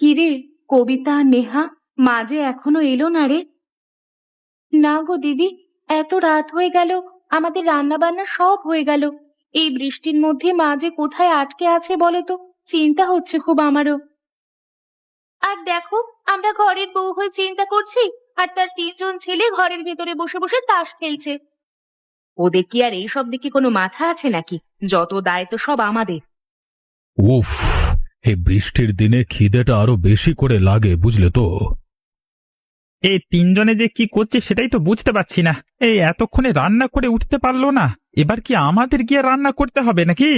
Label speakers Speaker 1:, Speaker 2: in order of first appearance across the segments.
Speaker 1: কিরে, কবিতা, নেহা, মা যে এখনো এলো না রে? না গো দিদি, এত রাত হয়ে গেল, আমাদের রান্না বান্না সব হয়ে গেল। এই বৃষ্টির মধ্যে মা যে কোথায় আটকে আছে বলো তো, চিন্তা হচ্ছে খুব আমারও। আর দেখো, আমরা ঘরের বউ হয়ে চিন্তা করছি, আর তার তিনজন ছেলে ঘরের ভেতরে বসে বসে তাস খেলছে। ওদের কি আর এইসব দিকে কোনো মাথা আছে নাকি? যত দায় তো সব আমাদের।
Speaker 2: উফ, এই বৃষ্টির দিনে খিদেটা আরো বেশি করে লাগে, বুঝলে তো।
Speaker 3: এই তিনজনে যে কি করছে সেটাই তো বুঝতে পারছি না। এই এতক্ষণে রান্না করে উঠতে পারলো না, এবার কি আমাদের গিয়ে রান্না করতে হবে নাকি?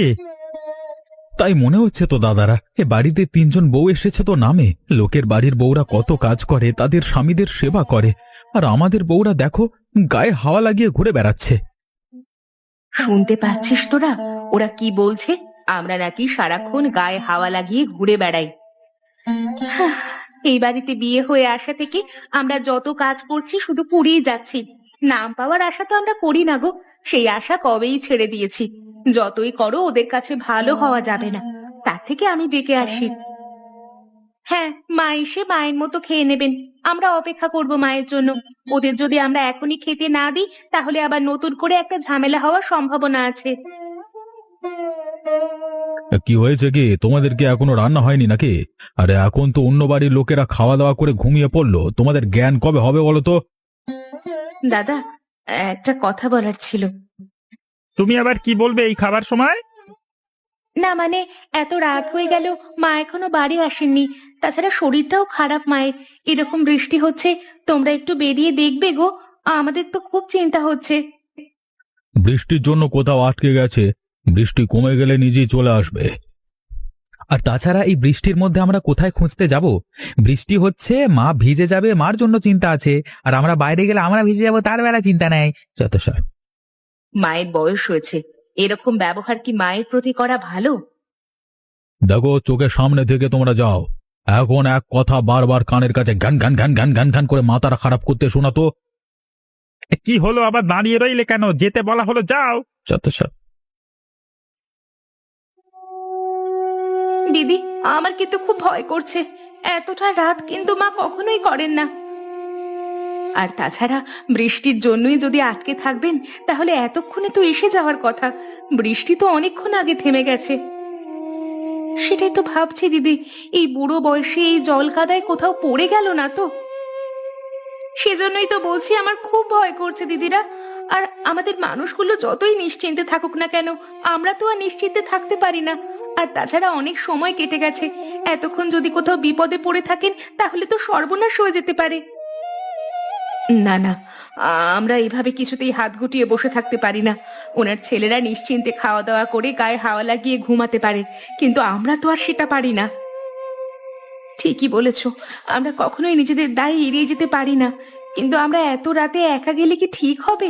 Speaker 2: তাই মনে হচ্ছে তো দাদারা, এ বাড়িতে তিনজন বউ এসেছে তো নামে। লোকের বাড়ির বউরা কত কাজ করে, তাদের স্বামীদের সেবা করে, আর আমাদের বউরা দেখো গায়ে হাওয়া লাগিয়ে ঘুরে বেড়াচ্ছে।
Speaker 1: শুনতে পাচ্ছিস তোরা, ওরা কি বলছে? আমরা নাকি সারাক্ষণ গায়ে হাওয়া লাগিয়ে ঘুরে বেড়াই। হাহ, এই বাড়িতে বিয়ে হয়ে আসা থেকে আমরা যত কাজ করছি শুধু পুড়েই যাচ্ছি। নাম পাওয়ার আশা তো আমরা করি না গো, সেই আশা কবেই ছেড়ে দিয়েছি। যতই করো ওদের কাছে ভালো হওয়া যাবে না, তার থেকে আমি ডেকে আসি। হ্যাঁ, মা এসে মায়ের মতো খেয়ে নেবেন, আমরা অপেক্ষা করব মায়ের জন্য। ওদের যদি আমরা এখনই খেতে না দিই, তাহলে আবার নতুন করে একটা ঝামেলা হওয়ার সম্ভাবনা আছে।
Speaker 2: কি হয়েছে কি, তোমাদের কি এখনো রান্না হয়নি নাকি? আরে এখন তো অন্য বাড়ির লোকেরা খাওয়া দাওয়া করে ঘুমিয়ে পড়লো, তোমাদের জ্ঞান কবে হবে বলো তো?
Speaker 1: দাদা, একটা কথা বলার ছিল।
Speaker 3: তুমি আবার কি বলবে এই খাবার সময়?
Speaker 1: না মানে, এত রাত হয়ে গেল, মা এখনো বাড়ি আসেননি। তাছাড়া শরীরটাও খারাপ মায়ের। এরকম বৃষ্টি হচ্ছে, তোমরা একটু বেরিয়ে দেখবে গো, আমাদের তো খুব চিন্তা হচ্ছে।
Speaker 2: বৃষ্টির জন্য কোথাও আটকে গেছে, বৃষ্টি কমে গেলে নিজেই চলে আসবে। আর তাছাড়া এই বৃষ্টির মধ্যে আমরা কোথায় খুঁজতে যাব? বৃষ্টি হচ্ছে, মা ভিজে যাবে, মার জন্য চিন্তা আছে। আর আমরা বাইরে গেলে আমরা ভিজে যাব, তার বেলা চিন্তা নেই। যত সব।
Speaker 1: মায়ের বয়স হয়েছে, এরকম ব্যবহার কি মায়ের প্রতি করা ভালো?
Speaker 2: দেখো, চোখের সামনে থেকে তোমরা যাও। এখন এক কথা বারবার কানের কাছে গান গান গান গান গান গান করে মাথাটা খারাপ করতে শোনা তো।
Speaker 3: কি হলো, আবার দাঁড়িয়ে রইলে কেন? যেতে বলা হলো, যাও।
Speaker 2: যত সব।
Speaker 1: দিদি, আমার কিন্তু খুব ভয় করছে। এতটা রাত কিন্তু মা কখনোই করেন না। আর তাছাড়া বৃষ্টির জন্যই যদি আটকে থাকবেন, তাহলে এতক্ষণে তো এসে যাওয়ার কথা। বৃষ্টি তো অনেকক্ষণ আগে থেমে গেছে। সেটাই তো ভাবছি দিদি, এই বুড়ো বয়সে এই জল কাদায় কোথাও পড়ে গেল না তো? সেজন্যই তো বলছি, আমার খুব ভয় করছে দিদিরা। আর আমাদের মানুষগুলো যতই নিশ্চিন্তে থাকুক না কেন, আমরা তো আর নিশ্চিন্তে থাকতে পারি না। আর তাছাড়া অনেক সময় কেটে গেছে, এতক্ষণ যদি কোথাও বিপদে পড়ে থাকেন, তাহলে তো সর্বনাশ হয়ে যেতে পারে। না না, আমরা এইভাবে কিছুতেই হাত গুটিয়ে বসে থাকতে পারি না। ওনার ছেলেরা নিশ্চিন্তে খাওয়া দাওয়া করে গায়ে হাওয়া লাগিয়ে ঘুমাতে পারে, কিন্তু আমরা তো আর সেটা পারি না। ঠিকই বলেছো, আমরা কখনোই নিজেদের দায় এড়িয়ে যেতে পারি না। কিন্তু আমরা এত রাতে একা গেলে কি ঠিক হবে?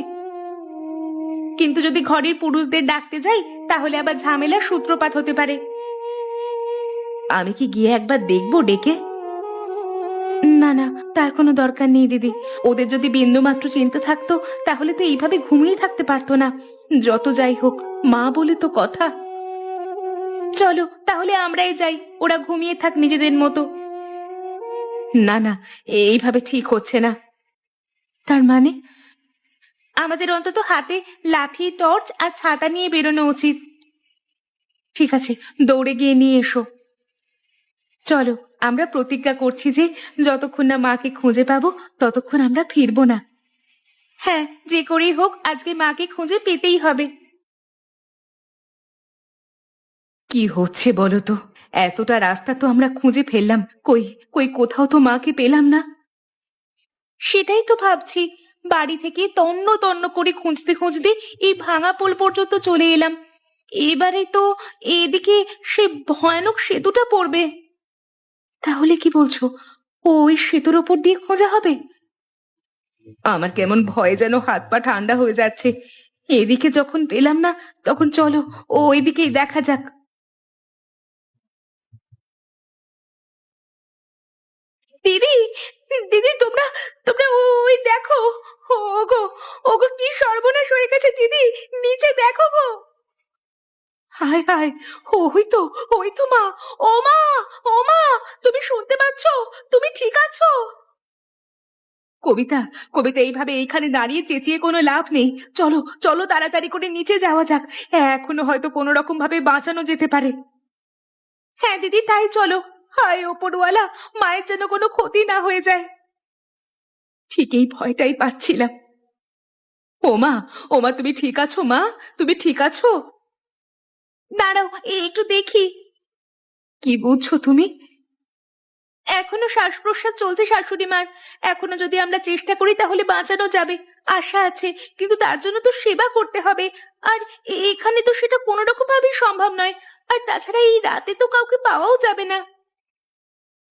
Speaker 1: কিন্তু যদি ঘরের পুরুষদের ডাকতে যাই, তাহলে আবার ঝামেলার সূত্রপাত হতে পারে। আমি কি গিয়ে একবার দেখবো ডেকে? না না, তার কোনো দরকার নেই দিদি। ওদের যদি বিন্দুমাত্র চিন্তা থাকতো, তাহলে তো এইভাবে ঘুমিয়ে থাকতে পারতো না। যত যাই হোক, মা বলে তো কথা। চলো তাহলে আমরাই যাই, ওরা ঘুমিয়ে থাক নিজেদের মতো। না না, এইভাবে ঠিক হচ্ছে না। তার মানে আমাদের অন্তত হাতে লাঠি, টর্চ আর ছাতা নিয়ে বেরোনো উচিত। ঠিক আছে, দৌড়ে গিয়ে নিয়ে এসো। চলো, আমরা প্রতিজ্ঞা করছি যে যতক্ষণ না মাকে খুঁজে পাবো, ততক্ষণ আমরা ফিরবো না। হ্যাঁ, যে করেই হোক আজকে মাকে খুঁজে পেতেই হবে। কি হচ্ছে বলো তো? এতটা রাস্তা তো আমরা খুঁজে ফেললাম, কই কই কোথাও তো মাকে পেলাম না। সেটাই তো ভাবছি, বাড়ি থেকে তন্ন তন্ন করে খুঁজতে খুঁজতে এই ভাঙা পোল পর্যন্ত চলে এলাম। এবারে তো এদিকে সে ভয়ানক সেতুটা পড়বে। তাহলে কি বলছো, ওই সেতুর ওপর দিয়ে খোঁজা হবে? আমার কেমন ভয়ে যেন হাত পা ঠান্ডা হয়ে যাচ্ছে। এদিকে যখন পেলাম না, তখন চলো ওইদিকেই দেখা যাক। দিদি, দিদি, তোমরা তোমরা ওই দেখো। ওগো, ওগো, কি সর্বনাশ হয়ে গেছে দিদি, নিচে দেখো গো। হায় হায়, ওই তো, ওই তো মা। ও মা, ও মা, তুমি শুনতে পাচ্ছ? আছো? তুমি ঠিক আছো? কবিতা, কবিতা, এইভাবে এইখানে দাঁড়িয়ে চেঁচিয়ে কোনো লাভ নেই। চলো চলো, তাড়াতাড়ি করে নিচে যাওয়া যাক। এখনো হয়তো কোনো রকম ভাবে বাঁচানো যেতে পারে। হ্যাঁ দিদি, তাই চলো। হায় ওপরওয়ালা, মায়ের যেন কোনো ক্ষতি না হয়ে যায়। ঠিক এই ভয়টাই পাচ্ছিলাম। ওমা, ওমা, তুমি ঠিক আছো মা? তুমি ঠিক আছো? দাঁড়াও, একটু দেখি। কি বুঝছো তুমি? এখনো শ্বাস প্রশ্বাস চলছে শাশুড়ি মার। এখনো যদি আমরা চেষ্টা করি তাহলে বাঁচানো যাবে, আশা আছে। কিন্তু তার জন্য তো সেবা করতে হবে, আর এখানে তো সেটা কোনো রকম ভাবেই সম্ভব নয়। আর তাছাড়া এই রাতে তো কাউকে পাওয়াও যাবে না।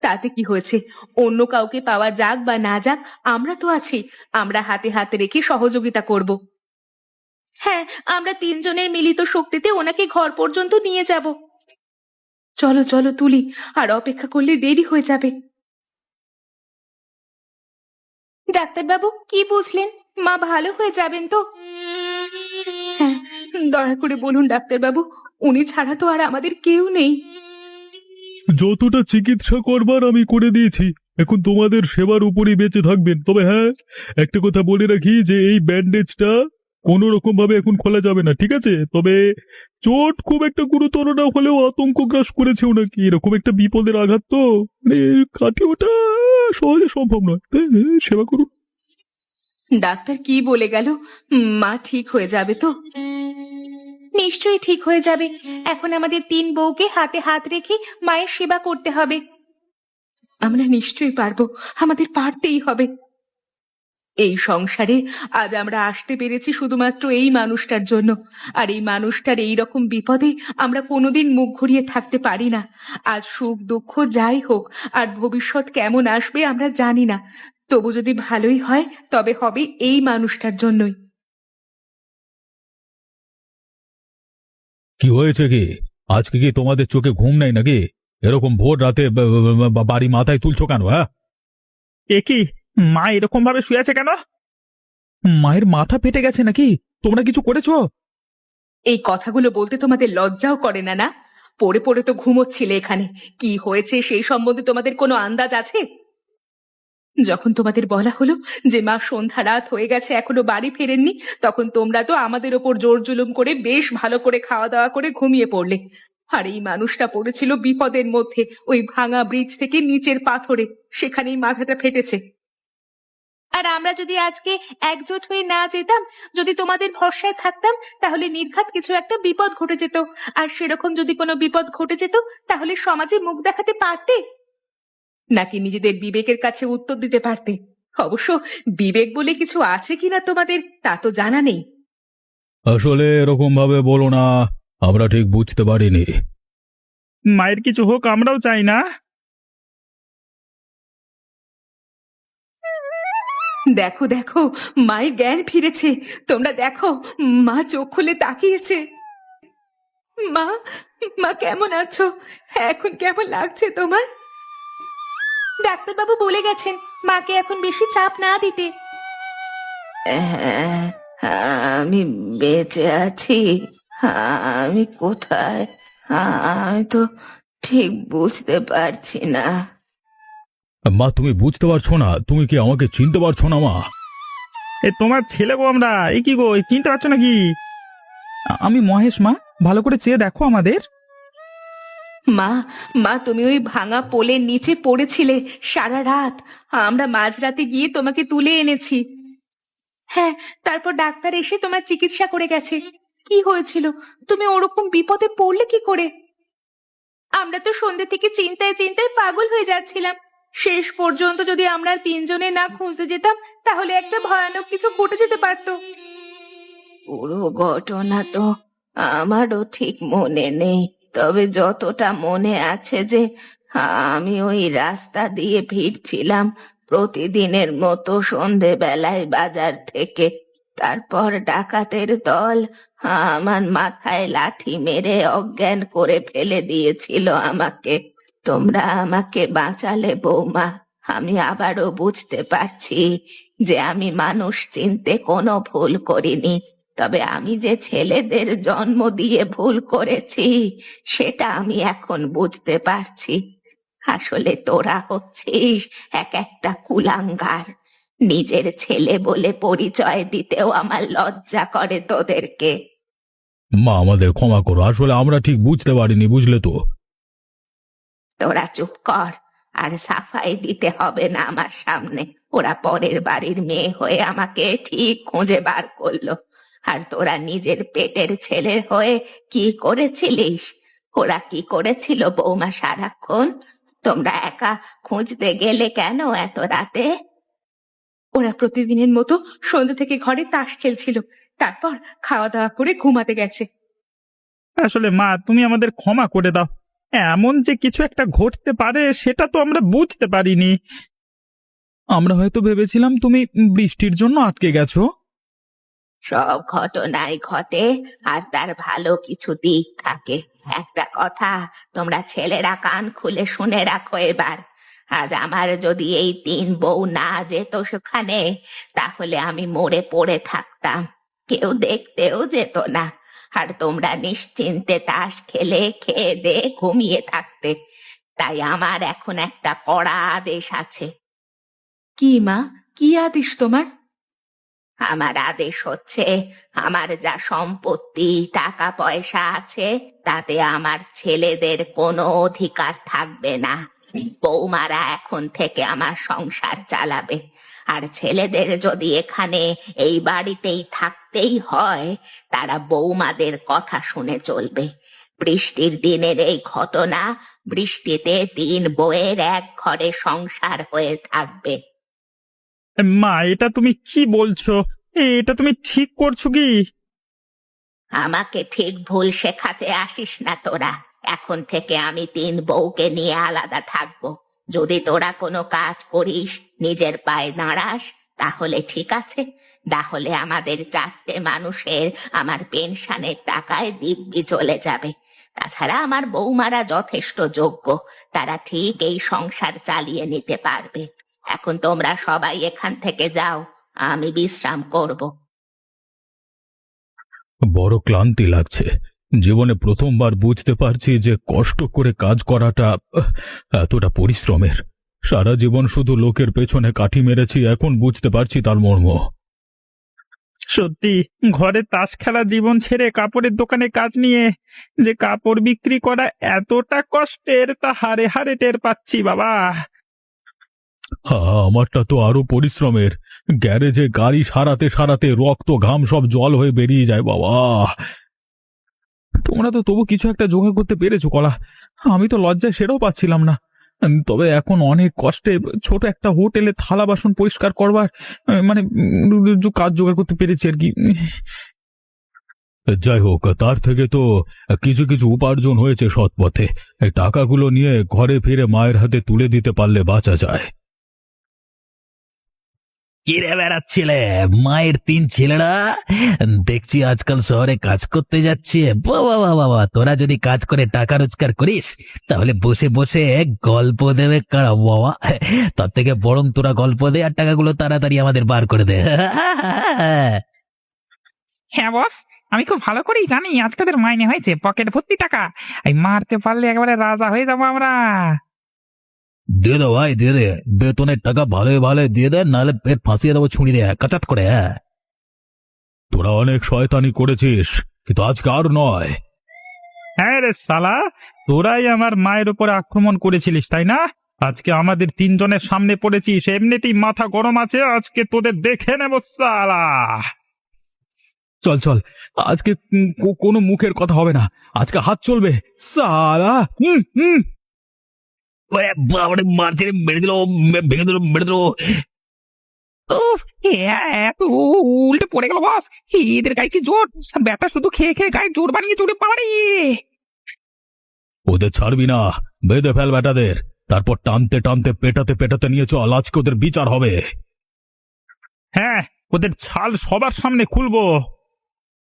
Speaker 1: তাতে কি হয়েছে? অন্য কাউকে পাওয়া যাক বা না যাক, আমরা তো আছি। আমরা হাতে হাতে রেখে সহযোগিতা করব। হ্যাঁ, আমরা তিনজনের মিলিত শক্তিতে ওনাকে ঘর পর্যন্ত নিয়ে যাব। চলো চলো তুলি, আর অপেক্ষা করলে দেরি হয়ে যাবে। ডাক্তারবাবু, কি বুঝলেন? মা ভালো হয়ে যাবেন তো? হ্যাঁ, দয়া করে বলুন ডাক্তারবাবু, উনি ছাড়া তো আর আমাদের কেউ নেই।
Speaker 2: যতটা চিকিৎসা করবার আমি করে দিয়েছি, এখন তোমাদের সেবার উপরই বেঁচে থাকবেন। তবে হ্যাঁ, একটা কথা বলে রাখি যে এই ব্যান্ডেজটা কোনো রকম ভাবে এখন খোলা যাবে না, ঠিক আছে? তবে চোট খুব একটা গুরুতর না হলেও আতঙ্ক গ্রাস করেছে ওনাকে। এরকম একটা বিপদের আঘাত তো মানে কাটিয়ে ওটা সহজে সম্ভব নয়। তাই সেবা করুন।
Speaker 1: ডাক্তার কি বলে গেল? মা ঠিক হয়ে যাবে তো? নিশ্চয়ই ঠিক হয়ে যাবে। এখন আমাদের তিন বউকে হাতে হাত রেখে মায়ের সেবা করতে হবে। আমরা নিশ্চয়ই পারবো, আমাদের পারতেই হবে। এই সংসারে আজ আমরা আসতে পেরেছি শুধুমাত্র এই মানুষটার জন্য। আর এই মানুষটার এই রকম বিপদে আমরা কোনোদিন মুখ ঘুরিয়ে থাকতে পারি না। আজ সুখ দুঃখ যাই হোক, আর ভবিষ্যৎ কেমন আসবে আমরা জানি না। তবু যদি ভালোই হয়, তবে হবে এই মানুষটার জন্যই।
Speaker 2: কি হয়েছে কি? আজকে কি তোমাদের চোখে ঘুম নাই নাকি? এরকম ভোর রাতে বাড়ি মাথায় তুলছো কেন? হ্যাঁ,
Speaker 3: এ কি, মা এরকম ভাবে শুয়ে আছে কেন?
Speaker 2: মায়ের মাথা ফেটে গেছে নাকি? তোমরা কিছু করেছো?
Speaker 1: এই কথাগুলো বলতে তোমাদের লজ্জাও করে না? না, পড়ে পড়ে তো ঘুমোচ্ছিলে এখানে। কি হয়েছে সেই সম্বন্ধে তোমাদের কোনো আন্দাজ আছে? যখন তোমাদের বলা হলো যে মা সন্ধ্যা রাত হয়ে গেছে এখনো বাড়ি ফেরেননি, তখন তোমরা তো আমাদের ওপর জোর জুলুম করে বেশ ভালো করে খাওয়া দাওয়া করে ঘুমিয়ে পড়লে। আর এই মানুষটা পড়েছিল বিপদের মধ্যে, ওই ভাঙা ব্রিজ থেকে নিচের পাথরে, সেখানেই মাথাটা ফেটেছে। আর আমরা যদি আজকে একজোট হয়ে না যেতাম, যদি তোমাদের ভরসায় থাকতাম, তাহলে নির্ঘাত কিছু একটা বিপদ ঘটে যেত। আর সেরকম যদি কোনো বিপদ ঘটে যেত, তাহলে সমাজে মুখ দেখাতে পারতে, নাকি নিজেদের বিবেকের কাছে উত্তর দিতে পারতে? অবশ্য বিবেক বলে কিছু আছে কিনা তোমাদের তা তো জানা নেই।
Speaker 2: আসলে এরকম ভাবে বলো না, আমরা ঠিক বুঝতে পারিনি।
Speaker 3: মায়ের কিছু হোক আমরাও চাই না।
Speaker 1: দেখো দেখো, মায়ের জ্ঞান ফিরেছে। তোমরা দেখো, মা চোখ খুলে তাকিয়েছে। মা, মা কেমন আছো? এখন কেমন লাগছে তোমার? ডাক্তারবাবু বলে গেছেন মাকে এখন বেশি চাপ না দিতে। হ্যাঁ, আমি বেঁচে আছি। আমি কোথায়? আমি তো ঠিক বুঝতে পারছি না।
Speaker 2: মা, তুমি বুঝতে পারছো না? তুমি কি আমাকে চিনতে পারছো না মা?
Speaker 3: এ তোমার ছেলে গো আমরা। এ কি গো, চিনতে পারছো নাকি? আমি মহেশ মা, ভালো করে চেয়ে দেখো আমাদের।
Speaker 1: মা, মা, তুমি ওই ভাঙা পোলের নিচে পড়েছিলে সারা রাত। আমরা মাঝরাতে গিয়ে তোমাকে তুলে এনেছি। হ্যাঁ, তারপর ডাক্তার এসে তোমার চিকিৎসা করে গেছে। কি হয়েছিল? তুমি ওরকম বিপদে পড়লে কি করে? আমরা তো সন্ধ্যে থেকে চিন্তায় চিন্তায় পাগল হয়ে যাচ্ছিলাম। শেষ পর্যন্ত যদি আমরা তিনজনে না খুঁজতে যেতাম, তাহলে একটা ভয়ানক কিছু ঘটে যেতে পারতো। পুরো ঘটনা তো আমারও ঠিক মনে নেই, তবে যতটা মনে আছে যে আমি ওই রাস্তা দিয়ে ফিরছিলাম প্রতিদিনের মতো সন্ধেবেলায় বাজার থেকে। তারপর ডাকাতের দল আমার মাথায় লাঠি মেরে অজ্ঞান করে ফেলে দিয়েছিল আমাকে। তোমরা আমাকে বাঁচালে বৌমা। আমি আবারও বুঝতে পারছি যে আমি মানুষ চিনতে কোনো ভুল করিনি। তবে আমি যে ছেলেদের জন্ম দিয়ে ভুল করেছি, সেটা আমি এখন বুঝতে পারছি। আসলে তোরা হচ্ছিস এক একটা কুলাঙ্গার। নিজের ছেলে বলে পরিচয় দিতেও আমার লজ্জা করে তোদেরকে।
Speaker 2: মা, আমাদের ক্ষমা করো, আসলে আমরা ঠিক বুঝতে পারিনি, বুঝলে তো।
Speaker 1: তোরা চুপ কর, আর সাফাই দিতে হবে না আমার সামনে। ওরা পরের বাড়ির মেয়ে হয়ে আমাকে ঠিক খুঁজে বার করলো, আর তোরা নিজের পেটের ছেলের হয়ে কি করেছিলিস? ওরা কি করেছিল বৌমা সারাক্ষণ? তোমরা একা খুঁজতে গেলে কেন এত রাতে? ওরা প্রতিদিনের মতো সন্ধ্যে থেকে ঘরে তাস খেলছিল, তারপর খাওয়া দাওয়া করে ঘুমাতে গেছে।
Speaker 3: আসলে মা, তুমি আমাদের ক্ষমা করে দাও। এমন যে কিছু একটা ঘটতে পারে সেটা তো আমরা বুঝতে পারিনি।
Speaker 2: আমরা হয়তো ভেবেছিলাম তুমি বৃষ্টির জন্য আটকে গেছো।
Speaker 1: সব ঘটনাই ঘটে, আর তার ভালো কিছু দিক থাকে। একটা কথা তোমরা ছেলেরা কান খুলে শুনে রাখো এবার। আজ আমার যদি এই 3 বউ না যেত সেখানে, তাহলে আমি মরে পড়ে থাকতাম, কেউ দেখতেও যেত না। আর তোমরা নিশ্চিন্তে তাস খেলে খেয়ে দে ঘুমিয়ে থাকতে। তাই আমার এখন একটা কড়া আদেশ আছে। কি মা, কি আদেশ তোমার? আমার আদেশ হচ্ছে, আমার যা সম্পত্তি টাকা পয়সা আছে তাতে আমার ছেলেদের কোনো অধিকার থাকবে না। বৌমারা এখন থেকে আমার সংসার চালাবে। আর ছেলেদের যদি এখানে এই বাড়িতেই থাকতেই হয়, তারা বৌমাদের কথা শুনে চলবে। বৃষ্টির দিনের এই ঘটনা, বৃষ্টিতে 3 বউয়ের এক ঘরে সংসার হয়ে থাকবে।
Speaker 3: মা, এটা তুমি কি বলছো? এটা তুমি ঠিক করছো কি?
Speaker 1: আমাকে ঠিক ভুল শেখাতে আসিস না তোরা। এখন থেকে আমি 3 বউকে নিয়ে আলাদা থাকবো। যদি তোরা কোনো কাজ করিস, নিজের পায়ে দাঁড়াস, তাহলে ঠিক আছে। তাহলে আমাদের 4টে মানুষের আমার পেনশনের টাকায় দিব্যি চলে যাবে। তাছাড়া আমার বৌমারা যথেষ্ট যোগ্য, তারা ঠিক এই সংসার চালিয়ে নিতে পারবে। এখন তোমরা সবাই এখান থেকে যাও, আমি বিশ্রাম করব।
Speaker 2: বড় ক্লান্তি লাগছে। জীবনে প্রথমবার বুঝতে পারছি যে কষ্ট করে কাজ করাটা এতটা পরিশ্রমের। সারা জীবন শুধু লোকের পেছনে কাঠি মেরেছি, এখন বুঝতে পারছি তার মর্ম।
Speaker 3: সত্যি, ঘরে তাস খেলা জীবন ছেড়ে কাপড়ের দোকানে কাজ নিয়ে যে কাপড় বিক্রি করা এতটা কষ্টের, তা হারে হারে টের পাচ্ছি বাবা।
Speaker 2: আমারটা তো আরো পরিশ্রমের। গ্যারেজে গাড়ি সারাতে সারাতে রক্ত ঘাম সব জল হয়ে বেরিয়ে যায় বাবা। তোমরা তো তবু কিছু একটা জোগাড় করতে পেরেছো কলা। আমি তো লজ্জায় সেটাও পাচ্ছিলাম না। তবে এখন অনেক কষ্টে ছোট একটা হোটেলে থালা বাসন পরিষ্কার করবার মানে কাজ জোগাড় করতে পেরেছি আর কি। যাই হোক, তার থেকে তো কিছু কিছু উপার্জন হয়েছে সৎ পথে। এই টাকাগুলো নিয়ে ঘরে ফিরে মায়ের হাতে তুলে দিতে পারলে বাঁচা যায়।
Speaker 4: কিরে বেড়াচ্ছিলে মায়ের 3 ছেলেরা? দেখছি আজকাল শহরে কাজ করতে যাচ্ছে। বাবা বাবা বাবা, তোরা যদি কাজ করে টাকা রোজগার করিস, তাহলে বসে বসে গল্প দেবে কারা বাবা? তার থেকে বরং তোরা গল্প দে আর টাকাগুলো তাড়াতাড়ি আমাদের বার করে দে।
Speaker 3: হ্যাঁ বস, আমি খুব ভালো করেই জানি আজ তোদের মাইনে হয়েছে পকেট ভর্তি টাকা। এই মারতে পারলে একেবারে রাজা হয়ে যাবো আমরা।
Speaker 4: দিয়ে দে ভাই, দিয়ে দে। বেতনের টাকা ভালো ভালো দিয়ে দে, নাহলে পেট ফাঁসিয়ে দেবো ছুরি দিয়ে কাচাত করে। হ্যাঁ,
Speaker 2: তোরা অনেক শয়তানি করেছিস, কিন্তু আজকে আর নয়।
Speaker 3: হ্যাঁ রে শালা, তোরাই আমার মায়ের উপরে আক্রমণ করেছিলিস তাই না? আজকে আমাদের 3 জনের সামনে পড়েছিস, এমনিতেই মাথা গরম আছে, আজকে তোদের দেখে নেব শালা।
Speaker 2: চল চল, আজকে কোনো মুখের কথা হবে না, আজকে হাত চলবে সালা।
Speaker 4: ওরে বাবারে, মারছে রে, মেরে দিল, ভেঙে দিল, মেরে দিল।
Speaker 3: উফ, এত উল্টে পড়ে গেল বস। এদের গায়ে কি জোর! ব্যাটা শুধু খেয়ে খেয়ে গায়ে জোর বানিয়ে জোরে পারে।
Speaker 2: ওদের ছাড়বি না, বেঁধে ফেল বেটাদের, তারপর টানতে টানতে পেটাতে পেটাতে নিয়ে চল, আজকে ওদের বিচার হবে।
Speaker 3: হ্যাঁ, ওদের ছাল সবার সামনে খুলবো।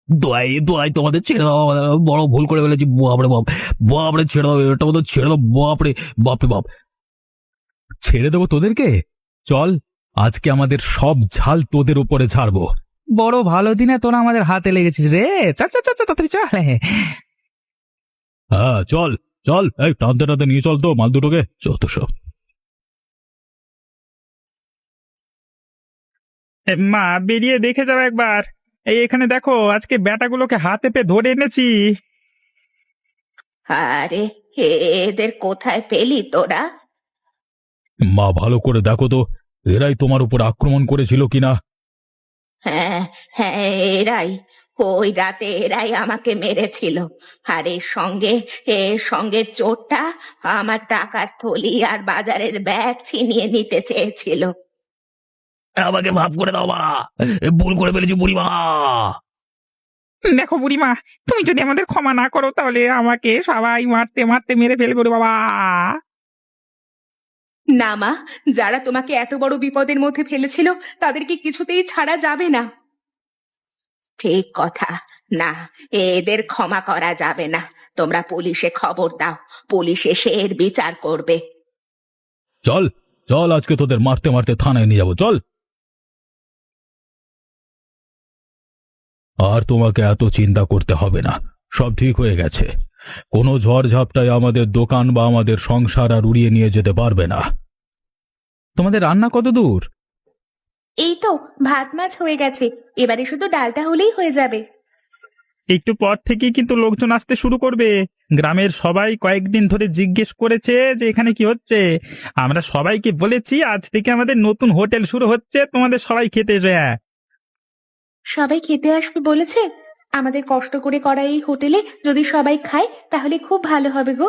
Speaker 4: দোয়াই দোয়াই, তোমাদের ছেড়ে দাও, বড় ভুল করে ফেলেছি। বাপরে বাপ, বাপরে ছেড়ে দাও, এটা মতো ছেড়ে দাও, বাপরে বাপরে বাপ।
Speaker 2: ছেড়ে দেবো তোদেরকে? চল, আজকে আমাদের সব ঝাল তোদের উপরে ছাড়বো।
Speaker 3: বড় ভালো দিনে তোরা আমাদের হাতে লেগেছিস রে। চল চল চল চল, তাড়াতাড়ি চল।
Speaker 2: হ্যাঁ চল, চল এই টানতে টানতে নিয়ে চল তো মাল দুটোকে যত সব।
Speaker 3: মা বেরিয়ে দেখে যাও একবার। এই এখানে দেখো, আজকে ব্যাটাগুলোকে হাতে পেয়ে ধরে এনেছি।
Speaker 1: আরে এদের কোথায় পেলি তোরা?
Speaker 2: মা ভালো করে দেখো তো এরাই তোমার উপর আক্রমণ করেছিল কিনা।
Speaker 1: হ্যাঁ হ্যাঁ, এরাই। ওই রাতে এরাই আমাকে মেরেছিল। আর এর সঙ্গে চোরটা আমার টাকার থলি আর বাজারের ব্যাগ ছিনিয়ে নিতে চেয়েছিল।
Speaker 4: আমাকে মাফ করে দাও মা, ভুল করে ফেলেছি বুড়িমা।
Speaker 3: দেখো বুড়িমা, তুমি যদি আমাদের ক্ষমা না করো তাহলে আমাকে সবাই মারতে মারতে মেরে ফেলবে রে বাবা।
Speaker 1: না মা, যারা তোমাকে এত বড় বিপদের মধ্যে ফেলেছিল তাদেরকে কিছুতেই ছাড়া যাবে না। ঠিক কথা। না, এদের ক্ষমা করা যাবে না। তোমরা পুলিশে খবর দাও, পুলিশ এসে এর বিচার করবে।
Speaker 2: চল চল আজকে তোদের মারতে মারতে থানায় নিয়ে যাবো, চল। আর তোমাকে এত চিন্তা করতে হবে না, সব ঠিক হয়ে গেছে। কোনো ঝড় ঝাপটায় আমাদের দোকান বা আমাদের সংসার আর উড়িয়ে নিয়ে যেতে পারবে না। তোমাদের রান্না কত দূর?
Speaker 1: এই তো ভাত মাছ হয়ে গেছে, এবারে শুধু ডালটা হলেই হয়ে যাবে।
Speaker 3: একটু পর থেকেই কিন্তু লোকজন আসতে শুরু করবে। গ্রামের সবাই কয়েকদিন ধরে জিজ্ঞেস করেছে যে এখানে কি হচ্ছে। আমরা সবাইকে বলেছি আজ থেকে আমাদের নতুন হোটেল শুরু হচ্ছে, তোমাদের সবাই খেতে এসে।
Speaker 1: সবাই খেতে আসবে বলেছে? আমাদের কষ্ট করে করা এই হোটেলে যদি সবাই খায় তাহলে খুব ভালো হবে গো।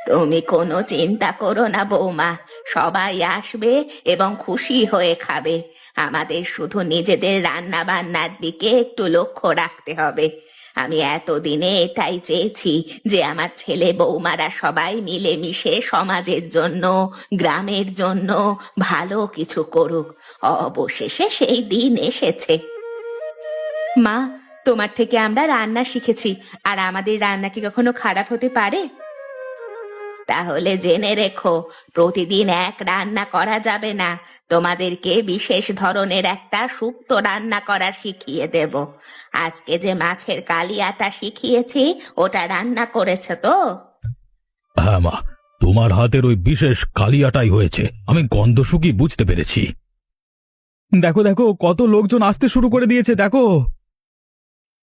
Speaker 1: তুমি কোনো চিন্তা করো না বৌমা, সবাই আসবে এবং খুশি হয়ে খাবে। আমাদের শুধু নিজেদের রান্না বান্নার দিকে একটু লক্ষ্য রাখতে হবে। আমি এতদিনে এটাই চেয়েছি যে আমার ছেলে বৌমারা সবাই মিলেমিশে সমাজের জন্য, গ্রামের জন্য ভালো কিছু করুক। অবশেষে সেই দিন এসেছে। মা, তোমার থেকে আমরা রান্না শিখেছি, আর আমাদের রান্না কি কখনো খারাপ হতে পারে? তাহলে জেনে রেখো, প্রতিদিন এক রান্না করা যাবে না। তোমাদেরকে বিশেষ ধরনের একটা শুক্তো রান্না করা শিখিয়ে দেব। আজকে যে মাছের কালিয়াটা শিখিয়েছি ওটা রান্না করেছে তো?
Speaker 2: হ্যাঁ মা, তোমার হাতের ওই বিশেষ কালিয়াটাই হয়েছে, আমি গন্ধ শুকিয়ে বুঝতে পেরেছি। দেখো দেখো কত লোকজন আসতে শুরু করে দিয়েছে, দেখো।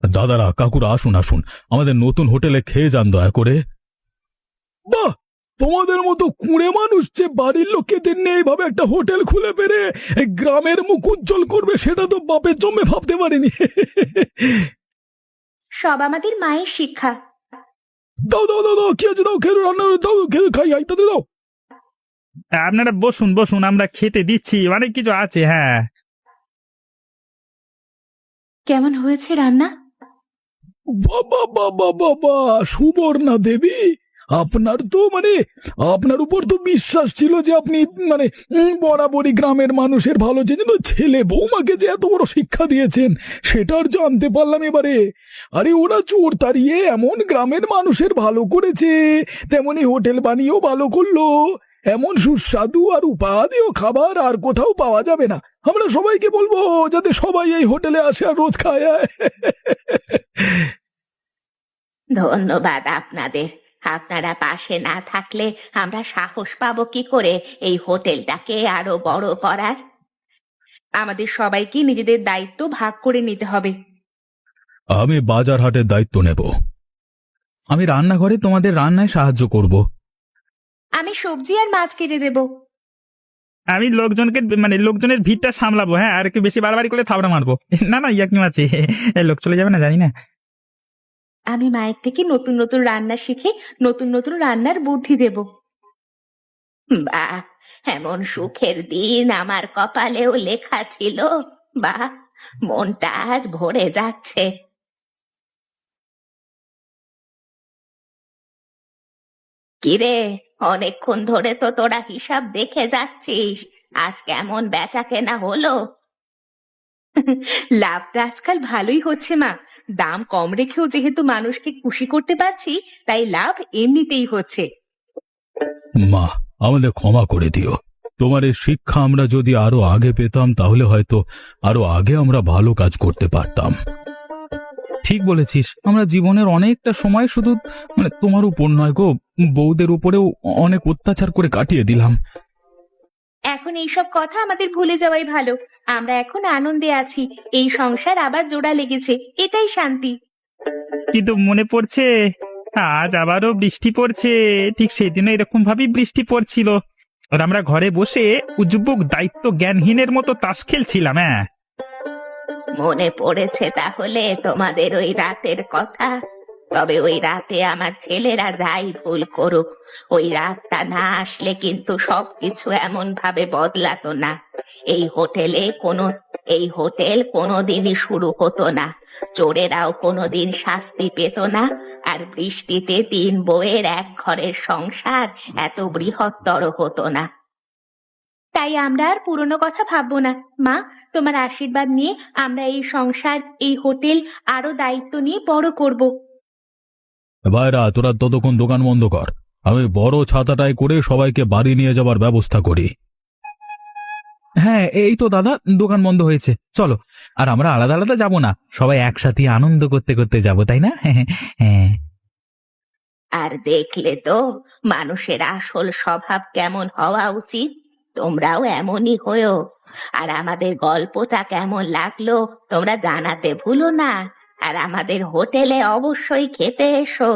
Speaker 2: দাদারা কাকুরা আসুন আসুন, আমাদের নতুন হোটেলে খেয়ে যান দয়া করে। বাহ, তোমাদের মতো কুঁড়ে মানুষ যে বাড়ির লোকেদের নিয়ে এইভাবে একটা হোটেল খুলে পেরে গ্রামের মুখ উজ্জ্বল করবে সেটা তো বাপের জন্মে ভাবতে পারিনি।
Speaker 1: সব আমাদের মায়ের শিক্ষা।
Speaker 2: দাও দাও দাও দাও, কি আছে দাও, খেয়ে রান্না দাও, খেয়ে খাই আইটাতে দাও।
Speaker 3: আপনারা বসুন বসুন, আমরা খেতে দিচ্ছি, অনেক কিছু আছে। হ্যাঁ,
Speaker 1: কেমন হয়েছে রান্না?
Speaker 2: বাবা বাবা বাবা, সুবর্ণা দেবী, আপনার তো আপনার উপর তো বিশ্বাস ছিল যে আপনি বরাবরই গ্রামের মানুষের ভালো জন্য ছেলে বৌমাকে যে এত বড় শিক্ষা দিয়েছেন সেটার জানতে পারলাম এবারে। আরে ওরা চোর তাড়িয়ে এমন গ্রামের মানুষের ভালো করেছে, তেমনি হোটেল বানিয়েও ভালো করলো। এমন সুস্বাদু আর উপাদেয় খাবার আর কোথাও পাওয়া যাবে না। আমরা সবাইকে বলবো যাতে সবাই এই হোটেলে আসে আর রোজ খায়।
Speaker 1: ধন্যবাদ আপনাদের। আপনারা পাশে না থাকলে আমরা সাহস পাবো কি করে এই হোটেলটাকে আরো বড় করার? আমাদের সবাইকে নিজেদের দায়িত্ব ভাগ করে নিতে হবে।
Speaker 2: আমি বাজার হাটের দায়িত্ব নেব। আমি রান্নাঘরে তোমাদের রান্নায় সাহায্য করব।
Speaker 1: আমি সবজি আর মাছ কেটে দেব।
Speaker 3: আমি লোকজনের ভিড়টা সামলাবো। হ্যাঁ, আর একটু বেশি বাড়াবাড়ি করলে থাবড়া মারবো। না না, ইয়ার্কি মারছি, লোক চলে যাবে না জানি না।
Speaker 1: আমি মায়ের থেকে নতুন নতুন রান্না শিখে নতুন নতুন রান্নার বুদ্ধি দেব। বাহ, এমন সুখের দিন আমার কপালেও লেখা ছিল। বাহ, মনটা আজ ভরে যাচ্ছে। কিরে, অনেকক্ষণ ধরে তো তোরা হিসাব দেখে যাচ্ছিস, আজ কেমন বেচা কেনা হলো? লাভটা আজকাল ভালোই হচ্ছে মা। দাম কম রেখেও যেহেতু মানুষকে খুশি করতে পারছি, তাই লাভ এমনিতেই হচ্ছে।
Speaker 2: মা, আমাদের ক্ষমা করে দিও। তোমার এই শিক্ষা আমরা যদি আরো আগে পেতাম তাহলে হয়তো আরো আগে আমরা ভালো কাজ করতে পারতাম। ঠিক বলেছিস, আমরা জীবনের অনেকটা সময় শুধু তোমার উপর নয় গো, বউদের উপরেও অনেক অত্যাচার করে কাটিয়ে দিলাম।
Speaker 1: এখন এইসব কথা আমাদের ভুলে যাওয়াই ভালো। আমরা এখন আনন্দে আছি, এই সংসার আবার জোড়া লেগেছে, এটাই শান্তি।
Speaker 3: কিন্তু মনে পড়ছে আজ আবারও বৃষ্টি পড়ছে, ঠিক সেদিনও এরকম ভাবেই বৃষ্টি পড়ছিল, আর আমরা ঘরে বসে উজবুক দায়িত্ব জ্ঞানহীনের মতো তাস খেলছিলাম। হ্যাঁ,
Speaker 1: মনে পড়েছে তাহলে তোমাদের ওই রাতের কথা? তবে ওই রাতে আমার ছেলেরা যাই ভুল করুক, ওই রাতটা না আসলে কিন্তু সবকিছু এমন ভাবে বদলাতো না। এই হোটেল কোনোদিনই শুরু হতো না, চোরেরাও কোনোদিন শাস্তি পেত না, আর বৃষ্টিতে 3 বউয়ের এক ঘরের সংসার এত বৃহত্তর হতো না। তাই আমরা আর পুরনো কথা ভাববো না। মা, তোমার আশীর্বাদ নিয়ে আমরা এই সংসার, এই হোটেল আরো দায়িত্ব নিয়ে বড় করব।
Speaker 2: ভাইরা, তোরা ততক্ষণ দোকান বন্ধ কর, আমি বড় ছাতাটায় করে সবাইকে বাড়ি নিয়ে যাবার ব্যবস্থা করি। হ্যাঁ, এই তো দাদা, দোকান বন্ধ হয়েছে, চলো। আর আমরা আলাদা আলাদা যাব না, সবাই একসাথে আনন্দ করতে করতে যাব, তাই না? হ্যাঁ।
Speaker 1: আর দেখলে তো মানুষের আসল স্বভাব কেমন হওয়া উচিত। তোমরাও এমনই হয়েও। আর আমাদের গল্পটা কেমন লাগলো তোমরা জানাতে ভুলো না। আর আমাদের হোটেলে অবশ্যই খেতে এসো।